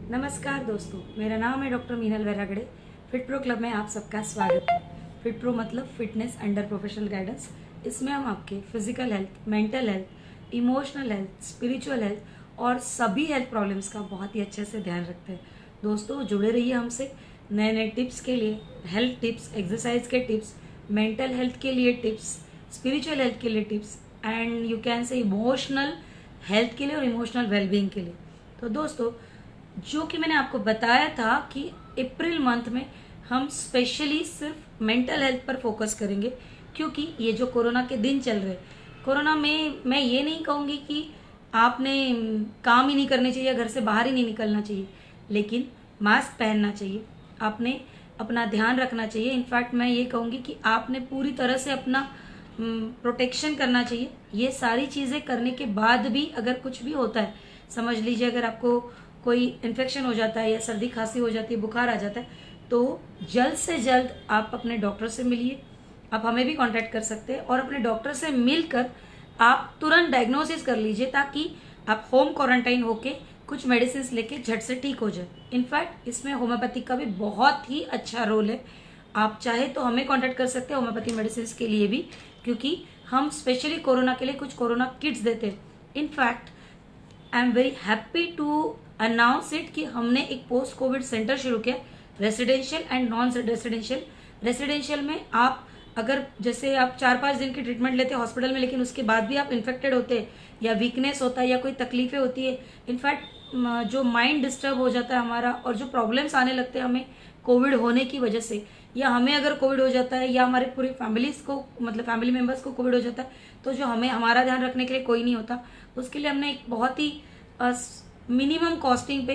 नमस्कार दोस्तों, मेरा नाम है doctor Meenal Vairagade. Fit pro club में आप सबका स्वागत है। फिट प्रो मतलब फिटनेस अंडर प्रोफेशनल गाइडेंस। इसमें हम आपके physical health, mental health, emotional health, spiritual health और सभी हेल्थ प्रॉब्लम्स का बहुत ही अच्छे से ध्यान रखते हैं। दोस्तों जुड़े रहिए हमसे नए नए टिप्स के लिए, हेल्थ टिप्स, एक्सरसाइज के टिप्स, मेंटल हेल्थ के लिए टिप्स, स्पिरिचुअल हेल्थ के लिए tips and you can say emotional health के लिए और इमोशनल वेलबींग के लिए। तो दोस्तों, जो कि मैंने आपको बताया था कि अप्रैल मंथ में हम स्पेशली सिर्फ मेंटल हेल्थ पर फोकस करेंगे, क्योंकि ये जो कोरोना के दिन चल रहे, कोरोना में मैं ये नहीं कहूँगी कि आपने काम ही नहीं करने चाहिए या घर से बाहर ही नहीं निकलना चाहिए, लेकिन मास्क पहनना चाहिए, आपने अपना ध्यान रखना चाहिए। इनफैक्ट मैं ये कहूँगी कि आपने पूरी तरह से अपना प्रोटेक्शन करना चाहिए। ये सारी चीज़ें करने के बाद भी अगर कुछ भी होता है, समझ लीजिए अगर आपको कोई इन्फेक्शन हो जाता है या सर्दी खांसी हो जाती है, बुखार आ जाता है, तो जल्द से जल्द आप अपने डॉक्टर से मिलिए। आप हमें भी कांटेक्ट कर सकते हैं और अपने डॉक्टर से मिलकर आप तुरंत डायग्नोसिस कर लीजिए, ताकि आप होम क्वारंटाइन होके कुछ मेडिसिन लेके झट से ठीक हो जाए। इनफैक्ट इसमें होम्योपैथी का भी बहुत ही अच्छा रोल है। आप चाहे तो हमें कांटेक्ट कर सकते हैं होम्योपैथी मेडिसिन के लिए भी, क्योंकि हम स्पेशली कोरोना के लिए कुछ कोरोना किट्स देते हैं। In fact I am very happy to announce it कि हमने एक पोस्ट कोविड सेंटर शुरू किया, residential and non residential. Residential में आप अगर जैसे आप 4-5 दिन की ट्रीटमेंट लेते हैं हॉस्पिटल में, लेकिन उसके बाद भी आप इन्फेक्टेड होते हैं या वीकनेस होता है या कोई तकलीफें होती है, इनफैक्ट जो माइंड डिस्टर्ब हो जाता है हमारा और जो प्रॉब्लम्स आने लगते हैं हमें कोविड होने की वजह से, या हमें अगर कोविड हो जाता है या हमारे पूरी फैमिलीज को मतलब फैमिली मेंबर्स को कोविड हो जाता है, तो जो हमें हमारा ध्यान रखने के लिए कोई नहीं होता, उसके लिए हमने एक बहुत ही मिनिमम कॉस्टिंग पे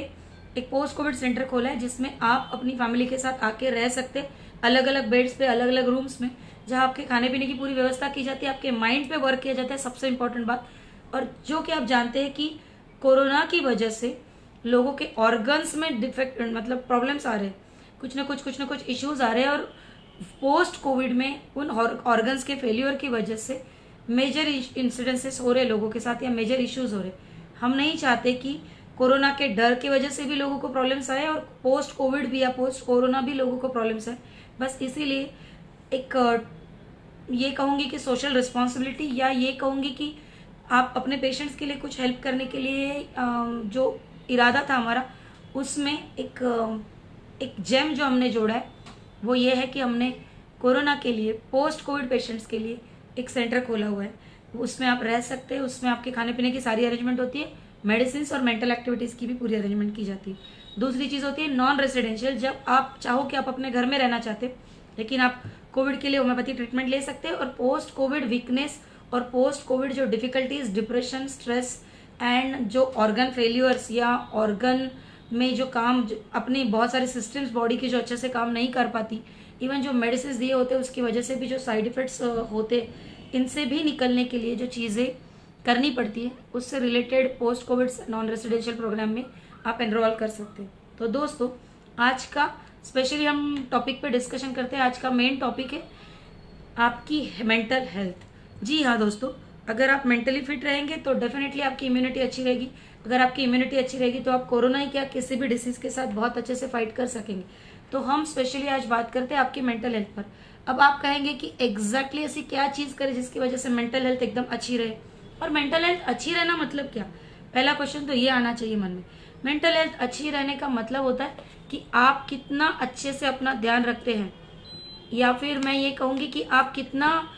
एक पोस्ट कोविड सेंटर खोला है, जिसमें आप अपनी फैमिली के साथ आके रह सकते हैं, अलग अलग बेड्स पे, अलग अलग रूम्स में, जहां आपके खाने पीने की पूरी व्यवस्था की जाती है, आपके माइंड पे वर्क किया जाता है, सबसे इंपॉर्टेंट बात। और जो कि आप जानते हैं कि कोरोना की वजह से लोगों के ऑर्गन्स में डिफेक्ट मतलब प्रॉब्लम्स आ रहे हैं, कुछ ना कुछ इश्यूज आ रहे हैं, और पोस्ट कोविड में उन ऑर्गन्स के फेल्यूर की वजह से मेजर इंसिडेंसेस हो रहे लोगों के साथ या मेजर इश्यूज हो रहे। हम नहीं चाहते कि कोरोना के डर की वजह से भी लोगों को प्रॉब्लम्स आए और पोस्ट कोविड भी या पोस्ट कोरोना भी लोगों को प्रॉब्लम्स आए। बस इसीलिए एक ये कहूंगी कि सोशल रिस्पॉन्सिबिलिटी, या ये कहूंगी कि आप अपने पेशेंट्स के लिए कुछ हेल्प करने के लिए जो इरादा था हमारा, उसमें एक जेम जो हमने जोड़ा है वो ये है कि हमने कोरोना के लिए, पोस्ट कोविड पेशेंट्स के लिए एक सेंटर खोला हुआ है। उसमें आप रह सकते हैं, उसमें आपके खाने पीने की सारी अरेंजमेंट होती है, मेडिसिन और मेंटल एक्टिविटीज की भी पूरी अरेंजमेंट की जाती है। दूसरी चीज होती है नॉन रेसिडेंशियल, जब आप चाहो कि आप अपने घर में रहना चाहते हैं, लेकिन आप कोविड के लिए होम्योपैथी ट्रीटमेंट ले सकते हैं, और पोस्ट कोविड वीकनेस और पोस्ट कोविड जो डिफिकल्टीज, डिप्रेशन, स्ट्रेस एंड जो ऑर्गन फेल्यूअर्स या ऑर्गन में जो काम अपनी बहुत सारे सिस्टम्स बॉडी की जो अच्छे से काम नहीं कर पाती, इवन जो मेडिसिन दिए होते हैं उसकी वजह से भी जो साइड इफेक्ट्स होते, इनसे भी निकलने के लिए जो चीज़ें करनी पड़ती है, उससे related post Covid non residential programme में आप एनरोल कर सकते हैं। तो दोस्तों, आज का स्पेशली हम टॉपिक पे डिस्कशन करते हैं। आज का मेन टॉपिक है आपकी मेंटल हेल्थ। जी हाँ दोस्तों, अगर आप मेंटली फिट रहेंगे तो डेफिनेटली आपकी इम्यूनिटी अच्छी रहेगी। अगर आपकी इम्यूनिटी अच्छी रहेगी तो आप कोरोना ही क्या किसी भी डिसीज के साथ बहुत अच्छे से फाइट कर सकेंगे। तो हम स्पेशली आज बात करते हैं आपकी मेंटल हेल्थ पर। अब आप कहेंगे कि एग्जैक्टली ऐसी क्या चीज करें जिसकी वजह से मेंटल हेल्थ एकदम अच्छी रहे, और मेंटल हेल्थ अच्छी रहना मतलब क्या? पहला क्वेश्चन तो ये आना चाहिए मन में। मेंटल हेल्थ अच्छी रहने का मतलब होता है कि आप कितना अच्छे से अपना ध्यान रखते हैं, या फिर मैं ये कहूंगी कि आप कितना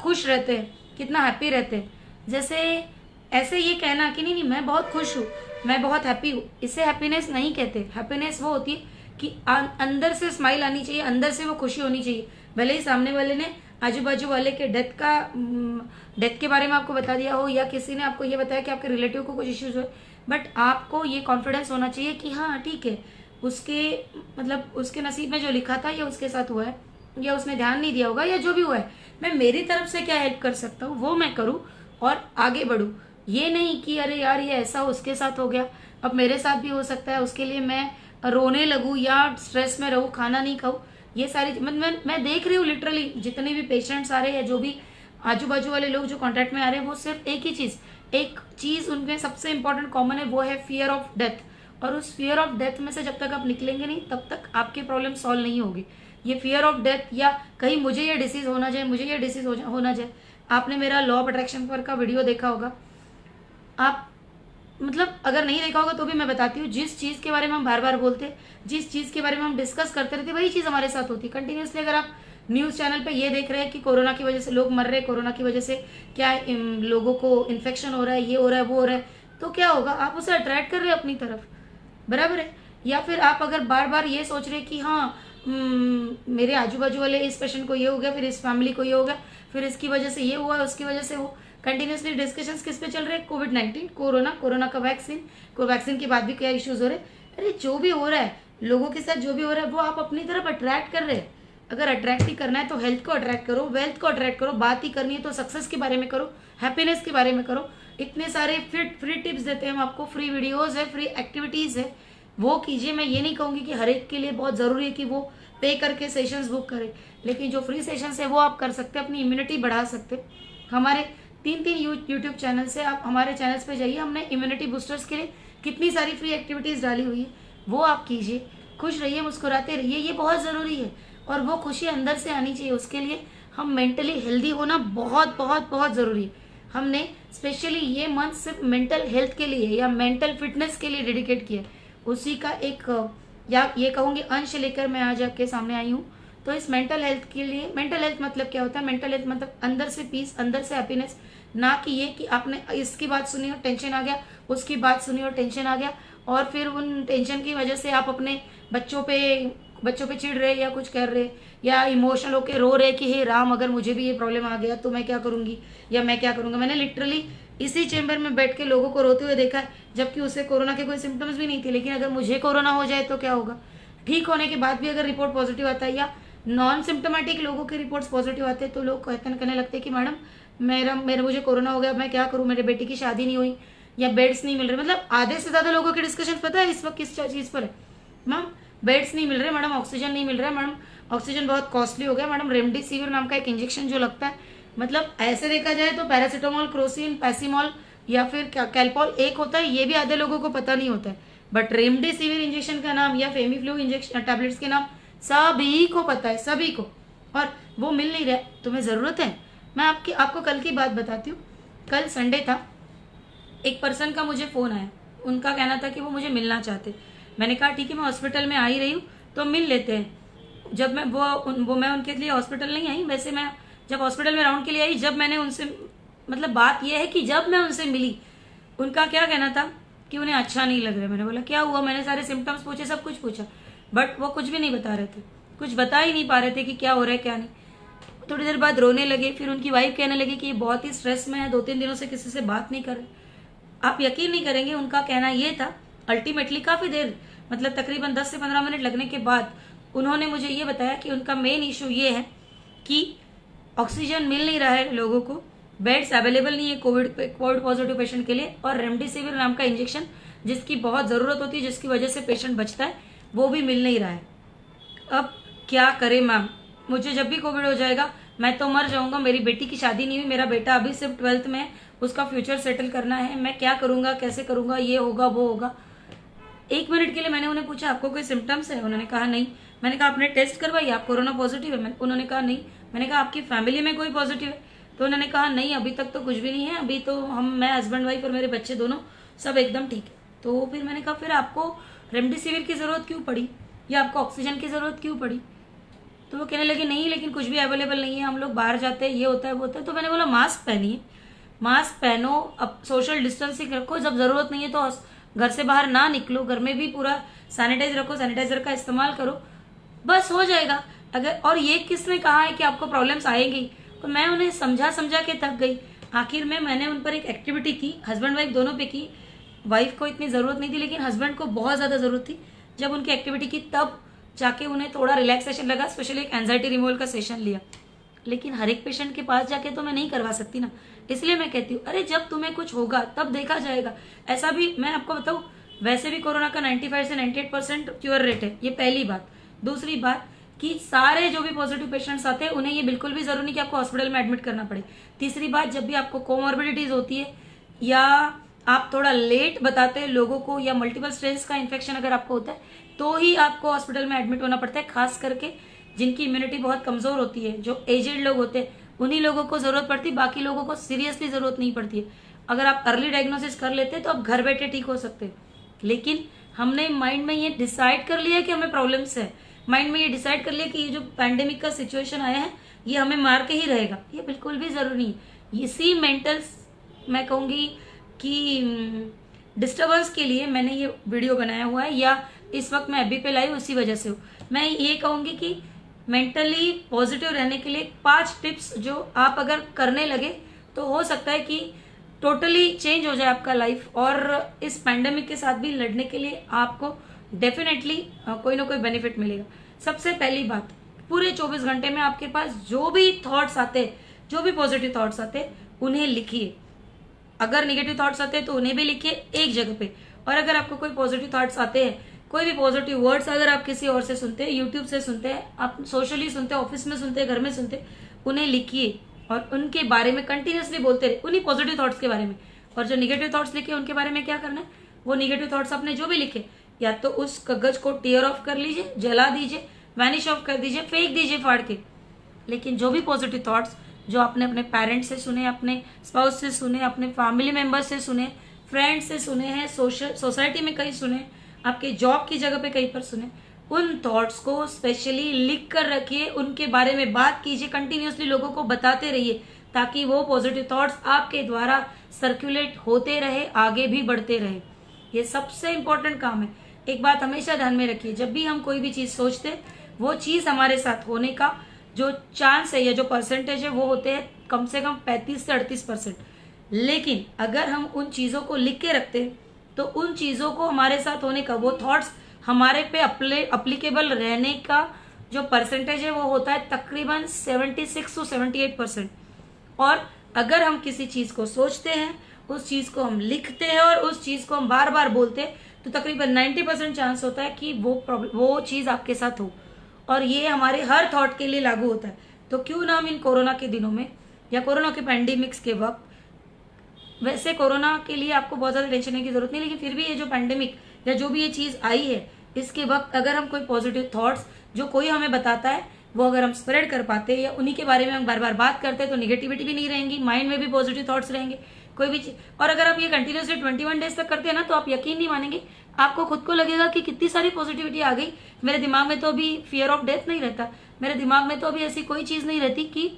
खुश रहते हैं, कितना हैप्पी रहते हैं। जैसे ऐसे ये कहना कि नहीं मैं बहुत खुश हूँ, मैं बहुत हैप्पी हूँ, इसे हैप्पीनेस नहीं कहते। हैप्पीनेस वो होती है कि अंदर से स्माइल आनी चाहिए, अंदर से वो खुशी होनी चाहिए। भले ही सामने वाले ने आजू बाजू वाले के डेथ के बारे में आपको बता दिया हो, या किसी ने आपको ये बताया कि आपके रिलेटिव को कुछ इश्यूज हो, बट आपको ये कॉन्फिडेंस होना चाहिए कि हाँ ठीक है, उसके मतलब उसके नसीब में जो लिखा था या उसके साथ हुआ है, या उसने ध्यान नहीं दिया होगा, या जो भी हुआ है, मैं मेरी तरफ से क्या हेल्प कर सकता हूँ वो मैं करूँ और आगे बढ़ूँ। ये नहीं कि अरे यार ये ऐसा उसके साथ हो गया, अब मेरे साथ भी हो सकता है, उसके लिए मैं रोने लगूं या स्ट्रेस में रहूं, खाना नहीं खाऊं। ये सारी मैं देख रही हूँ लिटरली जितने भी पेशेंट्स आ रहे हैं या जो भी आजू बाजू वाले लोग जो कॉन्टेक्ट में आ रहे हैं, वो सिर्फ एक ही चीज, एक चीज उनमें सबसे इंपॉर्टेंट कॉमन है, वो है फियर ऑफ डेथ। और उस फियर ऑफ डेथ में से जब तक आप निकलेंगे नहीं तब तक आपकी प्रॉब्लम सॉल्व नहीं होगी। ये फियर ऑफ डेथ या कहीं मुझे ये डिसीज होना जाए, मुझे ये डिसीज होना जाए। आपने मेरा लॉ ऑफ अट्रैक्शन पर का वीडियो देखा होगा, आप मतलब अगर नहीं देखा होगा तो भी मैं बताती हूँ, जिस चीज़ के बारे में हम बार बार बोलते, जिस चीज़ के बारे में हम डिस्कस करते रहते, वही चीज़ हमारे साथ होती है कंटिन्यूसली। अगर आप न्यूज़ चैनल पे ये देख रहे हैं कि कोरोना की वजह से लोग मर रहे हैं, कोरोना की वजह से क्या लोगों को इन्फेक्शन हो रहा है, ये हो रहा है, वो हो रहा है, तो क्या होगा, आप उसे अट्रैक्ट कर रहे हैं अपनी तरफ, बराबर है। या फिर आप अगर बार बार ये सोच रहे कि हाँ मेरे आजू बाजू वाले इस पेशेंट को ये हो गया, फिर इस फैमिली को ये हो गया, फिर इसकी वजह से ये हुआ, उसकी वजह से वो, कंटिन्यूसली डिस्कशंस किस पे चल रहे हैं, कोविड-19, कोरोना का वैक्सीन के बाद भी क्या इश्यूज हो रहे हैं। अरे जो भी हो रहा है लोगों के साथ, जो भी हो रहा है वो आप अपनी तरफ अट्रैक्ट कर रहे हैं। अगर अट्रैक्ट ही करना है तो हेल्थ को अट्रैक्ट करो, वेल्थ को अट्रैक्ट करो, बात ही करनी है तो सक्सेस के बारे में करो, हैप्पीनेस के बारे में करो। इतने सारे फ्री टिप्स देते हैं हम आपको, फ्री वीडियोज है, फ्री एक्टिविटीज है, वो कीजिए। मैं ये नहीं कहूंगी कि हर एक के लिए बहुत जरूरी है कि वो पे करके सेशंस बुक करें, लेकिन जो फ्री सेशंस है वो आप कर सकते हैं, अपनी इम्यूनिटी बढ़ा सकते हैं। हमारे 3 यूट्यूब चैनल से आप हमारे चैनल्स पे जाइए, हमने इम्यूनिटी बूस्टर्स के लिए कितनी सारी फ्री एक्टिविटीज डाली हुई है, वो आप कीजिए। खुश रहिए, मुस्कुराते रहिए, ये बहुत ज़रूरी है। और वो खुशी अंदर से आनी चाहिए, उसके लिए हम मेंटली हेल्दी होना बहुत बहुत बहुत ज़रूरी है। हमने स्पेशली ये मंथ सिर्फ मेंटल हेल्थ के लिए या मेंटल फिटनेस के लिए डेडिकेट किया है, उसी का एक या ये कहूँगी अंश लेकर मैं आज आपके सामने आई हूँ। तो इस मेंटल हेल्थ के लिए, मेंटल हेल्थ मतलब क्या होता है, मेंटल हेल्थ मतलब अंदर से पीस, अंदर से हैप्पीनेस, ना कि ये कि आपने इसकी बात सुनी और टेंशन आ गया, उसकी बात सुनी और टेंशन आ गया, और फिर उन टेंशन की वजह से आप अपने बच्चों पे चिढ़ रहे या कुछ कर रहे, या इमोशनल होके रो रहे कि हे राम अगर मुझे भी ये प्रॉब्लम आ गया तो मैं क्या करूंगी या मैं क्या करूंगा। मैंने लिटरली इसी चेंबर में बैठ के लोगों को रोते हुए देखा है, जबकि उसे कोरोना के कोई सिम्टम्स भी नहीं थे। लेकिन अगर मुझे कोरोना हो जाए तो क्या होगा, ठीक होने के बाद भी अगर रिपोर्ट पॉजिटिव आता है या नॉन सिम्टोमेटिक लोगों के रिपोर्ट्स पॉजिटिव आते हैं तो लोग कहने लगते हैं कि मैडम मेरा मुझे कोरोना हो गया, मैं क्या करूं, मेरे बेटी की शादी नहीं हुई या बेड्स नहीं मिल रहे। मतलब आधे से ज्यादा लोगों के डिस्कशन पता है इस वक्त किस चीज पर है, मैम बेड्स नहीं मिल रहे, मैडम ऑक्सीजन नहीं मिल रहा है, मैडम ऑक्सीजन बहुत कॉस्टली हो गया, मैडम रेमडेसिविर नाम का एक इंजेक्शन जो लगता है, मतलब ऐसे देखा जाए तो पैरासीटामोल, क्रोसिन, पैसीमोल या फिर कैल्पॉल एक होता है, ये भी आधे लोगों को पता नहीं होता है। बट रेमडेसिविर इंजेक्शन का नाम या फेमीफ्लू इंजेक्शन टैबलेट्स के नाम सभी को पता है, सभी को, और वो मिल नहीं रहा। तुम्हें जरूरत है, मैं आपको कल की बात बताती हूँ। कल संडे था, एक पर्सन का मुझे फोन आया, उनका कहना था कि वो मुझे मिलना चाहते। मैंने कहा ठीक है, मैं हॉस्पिटल में आ ही रही हूँ तो मिल लेते हैं। जब मैं मैं उनके लिए हॉस्पिटल नहीं आई, वैसे मैं जब हॉस्पिटल में राउंड के लिए आई, जब मैंने उनसे, मतलब बात यह है कि जब मैं उनसे मिली, उनका क्या कहना था कि उन्हें अच्छा नहीं लग रहा। मैंने बोला क्या हुआ, मैंने सारे सिम्टम्स पूछे, सब कुछ पूछा, बट वो कुछ भी नहीं बता रहे थे, कुछ बता ही नहीं पा रहे थे कि क्या हो रहा है क्या नहीं। थोड़ी देर बाद रोने लगे, फिर उनकी वाइफ कहने लगी कि ये बहुत ही स्ट्रेस में है, 2-3 दिनों से किसी से बात नहीं कर रहे। आप यकीन नहीं करेंगे, उनका कहना ये था, अल्टीमेटली काफी देर, मतलब तकरीबन 10 से 15 मिनट लगने के बाद उन्होंने मुझे ये बताया कि उनका मेन इशू ये है कि ऑक्सीजन मिल नहीं रहा है लोगों को, बेड्स अवेलेबल नहीं है कोविड पॉजिटिव पेशेंट के लिए, और रेमडेसिविर नाम का इंजेक्शन जिसकी बहुत जरूरत होती है, जिसकी वजह से पेशेंट बचता है, वो भी मिल नहीं रहा है। अब क्या करे मैम, मुझे जब भी कोविड हो जाएगा मैं तो मर जाऊंगा, मेरी बेटी की शादी नहीं हुई, मेरा बेटा अभी सिर्फ 12th में है, उसका फ्यूचर सेटल करना है, मैं क्या करूंगा, कैसे करूंगा, ये होगा वो होगा। 1 मिनट के लिए मैंने उन्हें पूछा आपको कोई सिम्टम्स है, उन्होंने कहा नहीं। मैंने कहा आपने टेस्ट करवाई, आप कोरोना पॉजिटिव है, उन्होंने कहा नहीं। मैंने कहा आपकी फैमिली में कोई पॉजिटिव है, तो उन्होंने कहा नहीं अभी तक तो कुछ भी नहीं है, अभी तो मैं हस्बैंड वाइफ और मेरे बच्चे दोनों सब एकदम ठीक है। तो फिर मैंने कहा फिर आपको रेमडेसिविर की जरूरत क्यों पड़ी या आपको ऑक्सीजन की जरूरत क्यों पड़ी। तो वो कहने लगे नहीं लेकिन कुछ भी अवेलेबल नहीं है, हम लोग बाहर जाते हैं, ये होता है वो होता है। तो मैंने बोला मास्क पहनिए, मास्क पहनो, अब सोशल डिस्टेंसिंग रखो, जब जरूरत नहीं है तो घर से बाहर ना निकलो, घर में भी पूरा सैनिटाइज रखो, सैनिटाइजर का इस्तेमाल करो, बस हो जाएगा। अगर और ये किसने कहा है कि आपको प्रॉब्लम्स आएंगी, तो मैं उन्हें समझा के थक गई। आखिर में मैंने उन पर एक एक्टिविटी की, हस्बैंड वाइफ दोनों पे की। वाइफ को इतनी जरूरत नहीं थी लेकिन हस्बैंड को बहुत ज्यादा जरूरत थी। जब उनकी एक्टिविटी की तब जाके उन्हें थोड़ा रिलैक्सेशन लगा, स्पेशली एक एंजाइटी रिमूवल का सेशन लिया। लेकिन हर एक पेशेंट के पास जाके तो मैं नहीं करवा सकती ना, इसलिए मैं कहती हूँ अरे जब तुम्हें कुछ होगा तब देखा जाएगा। ऐसा भी मैं आपको बताऊँ, वैसे भी कोरोना का 95 से 98% क्योर रेट है, ये पहली बात। दूसरी बात कि सारे जो भी पॉजिटिव पेशेंट्स आते हैं उन्हें ये बिल्कुल भी जरूरी नहीं कि आपको हॉस्पिटल में एडमिट करना पड़े। तीसरी बात, जब भी आपको कोमॉर्बिडिटीज होती है या आप थोड़ा लेट बताते हैं लोगों को, या मल्टीपल स्ट्रेस का इन्फेक्शन अगर आपको होता है तो ही आपको हॉस्पिटल में एडमिट होना पड़ता है। खास करके जिनकी इम्यूनिटी बहुत कमजोर होती है, जो एजेड लोग होते हैं, उन्हीं लोगों को जरूरत पड़ती है, बाकी लोगों को सीरियसली जरूरत नहीं पड़ती है। अगर आप अर्ली डायग्नोसिस कर लेते हैं तो आप घर बैठे ठीक हो सकते हैं। लेकिन हमने माइंड में ये डिसाइड कर लिया कि हमें प्रॉब्लम्स है, माइंड में ये डिसाइड कर लिया कि ये जो पैंडेमिक का सिचुएशन आया है ये हमें मार के ही रहेगा, ये बिल्कुल भी जरूरी नहीं है। इसी मेंटल, मैं कहूंगी कि डिस्टर्बेंस के लिए मैंने ये वीडियो बनाया हुआ है, या इस वक्त मैं अभी पे लाई उसी वजह से हूँ। मैं ये कहूंगी कि मेंटली पॉजिटिव रहने के लिए 5 टिप्स जो आप अगर करने लगे तो हो सकता है कि टोटली चेंज हो जाए आपका लाइफ, और इस पैंडेमिक के साथ भी लड़ने के लिए आपको डेफिनेटली कोई ना कोई बेनिफिट मिलेगा। सबसे पहली बात, पूरे 24 घंटे में आपके पास जो भी थॉट्स आते हैं, जो भी पॉजिटिव थॉट्स आते हैं, उन्हें लिखिए। अगर नेगेटिव थॉट्स आते हैं तो उन्हें भी लिखिए एक जगह पे, और अगर आपको कोई पॉजिटिव थॉट्स आते हैं, कोई भी पॉजिटिव वर्ड्स अगर आप किसी और से सुनते हैं, यूट्यूब से सुनते हैं, आप सोशली सुनते हैं, ऑफिस में सुनते हैं, घर में सुनते हैं, उन्हें लिखिए और उनके बारे में कंटिन्यूअसली बोलते रहे, उन्हीं पॉजिटिव थॉट्स के बारे में। और जो निगेटिव थॉट्स लिखे उनके बारे में क्या करना है, वो निगेटिव थॉट्स आपने जो भी लिखे, या तो उस कागज को टीयर ऑफ कर लीजिए, जला दीजिए, वैनिश ऑफ कर दीजिए, फेंक दीजिए फाड़ के। लेकिन जो भी पॉजिटिव थॉट्स जो आपने अपने पेरेंट्स से सुने, अपने स्पाउस से सुने, अपने फैमिली मेंबर्स से सुने, फ्रेंड्स से सुने हैं, सोसाइटी में कहीं सुने, आपके जॉब की जगह पे कहीं पर सुने, उन थॉट्स को स्पेशली लिख कर रखिए, उनके बारे में बात कीजिए, कंटिन्यूअसली लोगों को बताते रहिए, ताकि वो पॉजिटिव थॉट्स आपके द्वारा सर्कुलेट होते रहे, आगे भी बढ़ते रहे। ये सबसे इंपॉर्टेंट काम है। एक बात हमेशा ध्यान में रखिए, जब भी हम कोई भी चीज सोचते, वो चीज हमारे साथ होने का जो चांस है या जो परसेंटेज है वो होते हैं कम से कम 35 से 38%। लेकिन अगर हम उन चीजों को लिख के रखते तो उन चीजों को हमारे साथ होने का, वो थॉट्स हमारे पे अप्लीकेबल रहने का जो परसेंटेज है वो होता है तकरीबन 76 से 78%। और अगर हम किसी चीज को सोचते हैं, उस चीज को हम लिखते हैं और उस चीज को हम बार बार बोलते हैं, तो तकरीबन 90% चांस होता है कि वो चीज आपके साथ हो। और ये हमारे हर थॉट के लिए लागू होता है। तो क्यों ना हम इन कोरोना के दिनों में या कोरोना के पैंडेमिक्स के वक्त, वैसे कोरोना के लिए आपको बहुत ज्यादा टेंशन की जरूरत नहीं, लेकिन फिर भी ये जो पैंडेमिक या जो भी ये चीज आई है, इसके वक्त अगर हम कोई पॉजिटिव थॉट्स जो कोई हमें बताता है वो अगर हम स्प्रेड कर पाते हैं या उन्हीं के बारे में हम बार बार बात करते हैं, तो निगेटिविटी भी नहीं रहेंगी, माइंड में भी पॉजिटिव थॉट्स रहेंगे, कोई भी चीज। और अगर आप ये कंटिन्यूसली 21 डेज तक करते हैं ना, तो आप यकीन नहीं मानेंगे, आपको खुद को लगेगा कि कितनी सारी पॉजिटिविटी आ गई। मेरे दिमाग में तो अभी फियर ऑफ डेथ नहीं रहता, मेरे दिमाग में तो अभी ऐसी कोई चीज नहीं रहती कि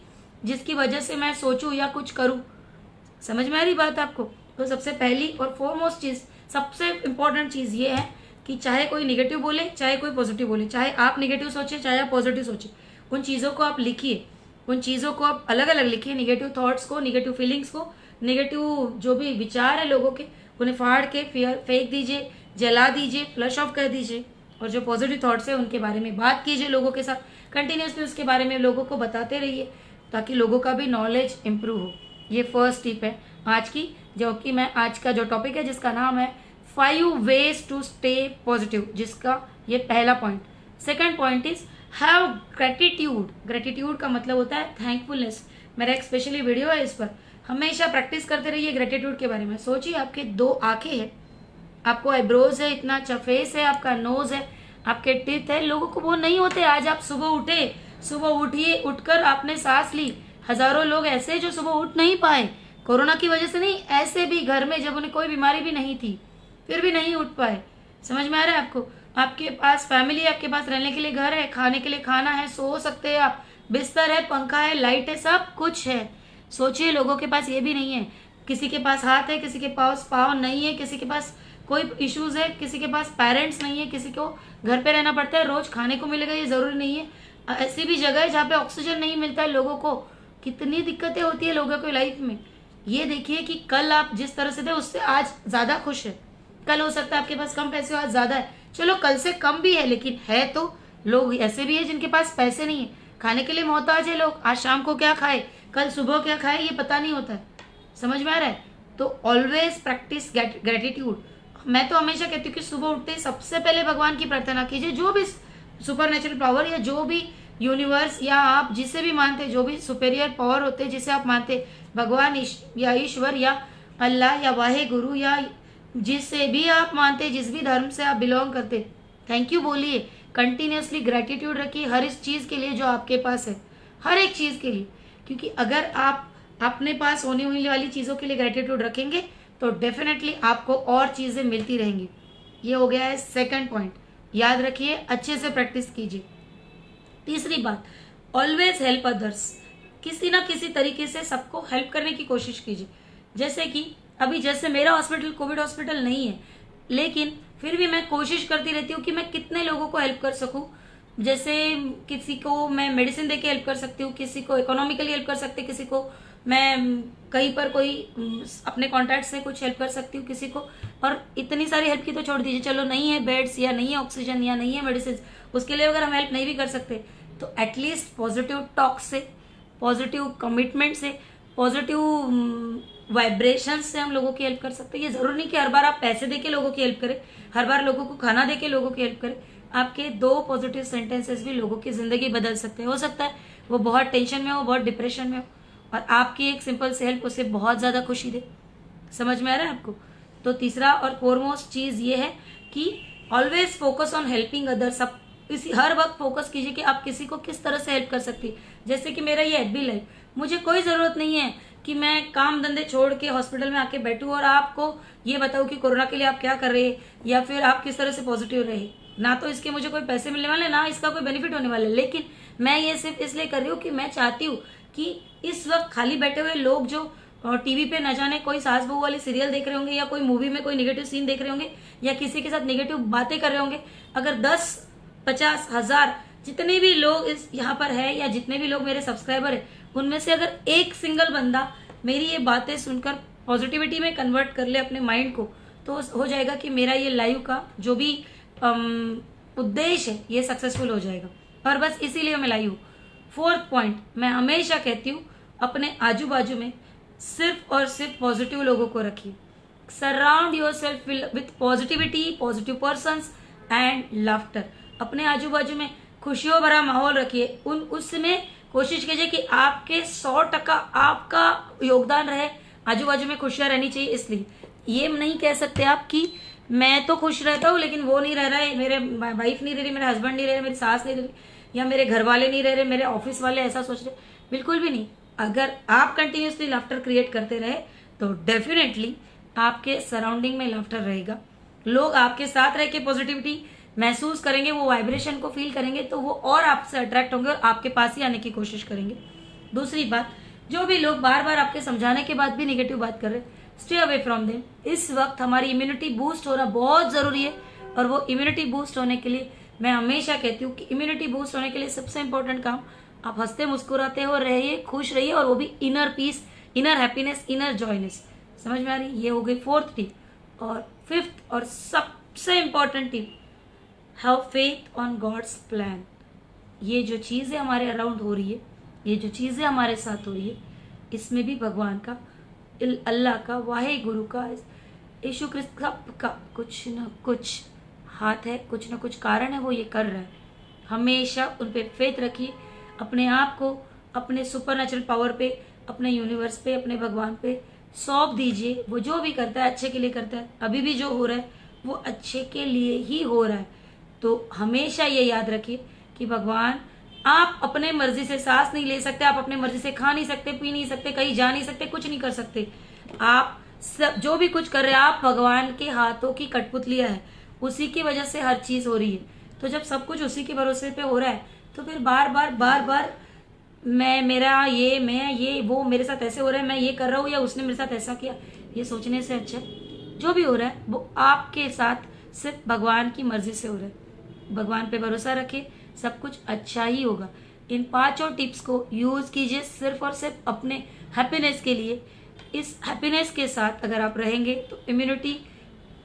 जिसकी वजह से मैं सोचूं या कुछ करूं। समझ में आ रही बात आपको? तो सबसे पहली और फॉरमोस्ट चीज, सबसे इंपॉर्टेंट चीज ये है कि चाहे कोई निगेटिव बोले, चाहे कोई पॉजिटिव बोले, चाहे आप निगेटिव सोचे, चाहे आप पॉजिटिव सोचे, उन चीजों को आप लिखिए, उन चीजों को आप अलग अलग लिखिए। निगेटिव थॉट्स को, निगेटिव फीलिंग्स को, निगेटिव जो भी विचार है लोगों के, उन्हें फाड़ के फेंक दीजिए, जला दीजिए, फ्लश ऑफ कर दीजिए। और जो पॉजिटिव थॉट्स है उनके बारे में बात कीजिए लोगों के साथ, कंटिन्यूसली उसके बारे में लोगों को बताते रहिए, ताकि लोगों का भी नॉलेज इंप्रूव हो। ये फर्स्ट टिप है आज की, जो कि मैं आज का जो टॉपिक है जिसका नाम है 5 वेज टू स्टे पॉजिटिव, जिसका ये पहला point. Second point is have gratitude. Gratitude का मतलब होता है थैंकफुलनेस। मेरा एक स्पेशली वीडियो है इस पर, हमेशा प्रैक्टिस करते रहिए ग्रेटिट्यूड के बारे में। सोचिए आपके 2 आंखें हैं, आपको आईब्रोज है, इतना अच्छा फेस है, आपका नोज है, आपके टीथ है, लोगों को वो नहीं होते। आज आप सुबह उठे, सुबह उठिए, उठकर आपने सांस ली। हजारों लोग ऐसे जो सुबह उठ नहीं पाए, कोरोना की वजह से नहीं, ऐसे भी घर में जब उन्हें कोई बीमारी भी नहीं थी फिर भी नहीं उठ पाए। समझ में आ रहा है आपको? आपके पास फैमिली है, आपके पास रहने के लिए घर है, खाने के लिए खाना है, सो सकते हैं आप, बिस्तर है, पंखा है, लाइट है, सब कुछ है। सोचिए लोगों के पास ये भी नहीं है, किसी के पास हाथ है, किसी के पास पाँव नहीं है, किसी के पास कोई इश्यूज है, किसी के पास पेरेंट्स नहीं है, किसी को घर पे रहना पड़ता है, रोज खाने को मिलेगा ये जरूरी नहीं है। ऐसी भी जगह है जहाँ पे ऑक्सीजन नहीं मिलता है लोगों को। कितनी दिक्कतें होती है लोगों की लाइफ में। ये देखिए कि कल आप जिस तरह से थे उससे आज ज्यादा खुश है। कल हो सकता है आपके पास कम पैसे हो, आज ज्यादा है। चलो कल से कम भी है, लेकिन है तो। लोग ऐसे भी है जिनके पास पैसे नहीं है, खाने के लिए मोहताज है लोग। आज शाम को क्या खाए, कल सुबह क्या खाए, ये पता नहीं होता है। समझ में आ रहा है? तो ऑलवेज प्रैक्टिस ग्रेटिट्यूड। मैं तो हमेशा कहती हूँ कि सुबह उठते ही सबसे पहले भगवान की प्रार्थना कीजिए। जो भी सुपर नेचुरल पावर या जो भी यूनिवर्स या आप जिसे भी मानते, जो भी सुपेरियर पावर होते हैं जिसे आप मानते, भगवान या ईश्वर या अल्लाह या वाहे गुरु या जिससे भी आप मानते, जिस भी धर्म से आप बिलोंग करते, थैंक यू बोलिए, कंटिन्यूसली ग्रेटिट्यूड रखिए हर इस चीज़ के लिए जो आपके पास है, हर एक चीज़ के लिए। क्योंकि अगर आप अपने पास होने वाली चीज़ों के लिए ग्रेटिट्यूड रखेंगे तो डेफिनेटली आपको और चीज़ें मिलती रहेंगी। ये हो गया है सेकंड पॉइंट, याद रखिए, अच्छे से प्रैक्टिस कीजिए। तीसरी बात, ऑलवेज हेल्प अदर्स, किसी ना किसी तरीके से सबको हेल्प करने की कोशिश कीजिए। जैसे कि अभी जैसे मेरा हॉस्पिटल कोविड हॉस्पिटल नहीं है, लेकिन फिर भी मैं कोशिश करती रहती हूँ कि मैं कितने लोगों को हेल्प कर सकूं। जैसे किसी को मैं मेडिसिन देके हेल्प कर सकती हूँ, किसी को इकोनॉमिकली हेल्प कर सकती हूँ, किसी को मैं कहीं पर कोई अपने कॉन्टैक्ट से कुछ हेल्प कर सकती हूँ किसी को। और इतनी सारी हेल्प की तो छोड़ दीजिए, चलो नहीं है बेड्स या नहीं है ऑक्सीजन या नहीं है मेडिसिन, उसके लिए अगर हम हेल्प नहीं भी कर सकते तो एटलीस्ट पॉजिटिव टॉक से, पॉजिटिव कमिटमेंट से, पॉजिटिव वाइब्रेशन से हम लोगों की हेल्प कर सकते हैं। ये जरूरी नहीं कि हर बार आप पैसे देके लोगों की हेल्प करें, हर बार लोगों को खाना देके लोगों की हेल्प करें। आपके 2 पॉजिटिव सेंटेंसेस भी लोगों की जिंदगी बदल सकते हैं। हो सकता है वो बहुत टेंशन में हो, बहुत डिप्रेशन में हो, और आपकी एक सिंपल से हेल्प उसे बहुत ज्यादा खुशी दे। समझ में आ रहा है आपको? तो तीसरा और फोरमोस्ट चीज ये है कि always focus on helping others. आप इसी हर वक्त फोकस कीजिए कि आप किसी को किस तरह से हेल्प कर सकती है। जैसे कि मेरा ये एफबी लाइफ, मुझे कोई जरूरत नहीं है कि मैं काम धंधे छोड़ के हॉस्पिटल में आके बैठूं और आपको ये बताऊं कि कोरोना के लिए आप क्या कर रहे हैं या फिर आप किस तरह से पॉजिटिव रहे। ना तो इसके मुझे कोई पैसे मिलने वाले, ना इसका कोई बेनिफिट होने वाला, लेकिन मैं ये सिर्फ इसलिए कर रही हूँ कि मैं चाहती हूँ कि इस वक्त खाली बैठे हुए लोग जो टीवी पे न जाने कोई सास बहू वाली सीरियल देख रहे होंगे या कोई मूवी में कोई नेगेटिव सीन देख रहे होंगे या किसी के साथ नेगेटिव बातें कर रहे होंगे, अगर 10, 50, 1000 जितने भी लोग इस यहाँ पर है या जितने भी लोग मेरे सब्सक्राइबर है, उनमें से अगर एक सिंगल बंदा मेरी ये बातें सुनकर पॉजिटिविटी में कन्वर्ट कर ले अपने माइंड को, तो हो जाएगा कि मेरा ये लाइव का जो भी उद्देश्य है ये सक्सेसफुल हो जाएगा। और बस इसीलिए मैं लाई हूँ। फोर्थ पॉइंट, मैं हमेशा कहती हूँ अपने आजू बाजू में सिर्फ और सिर्फ पॉजिटिव लोगों को रखिए। Surround your self with positivity, positive persons and laughter. अपने आजू बाजू में खुशियों भरा माहौल रखिए। उसमें कोशिश कीजिए कि आपके 100% आपका योगदान रहे, आजू बाजू में खुशियां रहनी चाहिए। इसलिए ये नहीं कह सकते आप कि मैं तो खुश रहता हूँ लेकिन वो नहीं रह रहा है, मेरे वाइफ नहीं रह रही, मेरे हस्बैंड नहीं रह रहे, मेरी सास नहीं रह रही, या मेरे घर वाले नहीं रह रहे, मेरे ऑफिस वाले ऐसा सोच रहे, बिल्कुल भी नहीं। अगर आप कंटिन्यूसली लाफ्टर क्रिएट करते रहे तो डेफिनेटली आपके सराउंडिंग में लाफ्टर रहेगा। लोग आपके साथ रह के पॉजिटिविटी महसूस करेंगे, वो वाइब्रेशन को फील करेंगे, तो वो और आपसे अट्रैक्ट होंगे और आपके पास ही आने की कोशिश करेंगे। दूसरी बात, जो भी लोग बार बार आपके समझाने के बाद भी नेगेटिव बात कर रहे हैं, स्टे अवे फ्रॉम देम। इस वक्त हमारी इम्यूनिटी बूस्ट होना बहुत जरूरी है, और वो इम्यूनिटी बूस्ट होने के लिए मैं हमेशा कहती हूँ कि इम्यूनिटी बूस्ट होने के लिए सबसे इंपॉर्टेंट काम, आप हंसते मुस्कुराते हो रहिए, खुश रहिए, और वो भी inner peace, inner happiness, inner joyness. समझ में आ रही? ये हो गई फोर्थ टिप। और फिफ्थ और सबसे important tip, have faith on God's plan. ये जो चीजें हमारे अराउंड हो रही है, ये जो चीजें हमारे साथ हो रही है, इसमें भी भगवान का, अल्लाह का, वाहे गुरु का, यीशु क्रिस्त का कुछ न कुछ हाथ है, कुछ न कुछ कारण है, वो ये कर रहा है। हमेशा उन पे फेथ रखिए, अपने आप को अपने सुपर नेचुरल पावर पे, अपने यूनिवर्स पे, अपने भगवान पे सौंप दीजिए। वो जो भी करता है अच्छे के लिए करता है। अभी भी जो हो रहा है वो अच्छे के लिए ही हो रहा है। तो हमेशा ये याद रखिए कि भगवान, आप अपने मर्जी से सांस नहीं ले सकते, आप अपने मर्जी से खा नहीं सकते, पी नहीं सकते, कहीं जा नहीं सकते, कुछ नहीं कर सकते। आप सब जो भी कुछ कर रहे हैं, आप भगवान के हाथों की कठपुतलियां है, उसी की वजह से हर चीज हो रही है। तो जब सब कुछ उसी के भरोसे पे हो रहा है, तो फिर बार बार मैं ये वो मेरे साथ ऐसे हो रहा है, मैं ये कर रहा हूँ या उसने मेरे साथ ऐसा किया, ये सोचने से अच्छा जो भी हो रहा है वो आपके साथ सिर्फ भगवान की मर्जी से हो रहा है। भगवान पे भरोसा रखिए, सब कुछ अच्छा ही होगा। इन 5 टिप्स को यूज कीजिए सिर्फ और सिर्फ अपने हैप्पीनेस के लिए। इस हैप्पीनेस के साथ अगर आप रहेंगे तो इम्यूनिटी,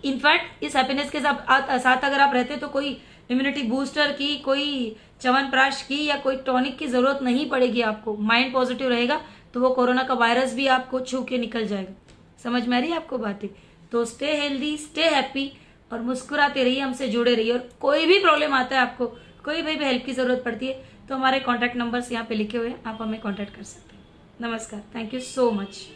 इनफैक्ट इस हैप्पीनेस के साथ अगर आप रहते तो कोई इम्यूनिटी बूस्टर की, कोई च्यवनप्राश की या कोई टॉनिक की जरूरत नहीं पड़ेगी आपको। माइंड पॉजिटिव रहेगा तो वो कोरोना का वायरस भी आपको छू के निकल जाएगा। समझ में आ रही है आपको बातें? तो स्टे हेल्दी, स्टे हैप्पी और मुस्कुराते रहिए, हमसे जुड़े रहिए। और कोई भी प्रॉब्लम आता है आपको, कोई भी हेल्प की जरूरत पड़ती है, तो हमारे कॉन्टैक्ट नंबर्स यहाँ पे लिखे हुए हैं, आप हमें कॉन्टैक्ट कर सकते हैं। नमस्कार, थैंक यू सो मच।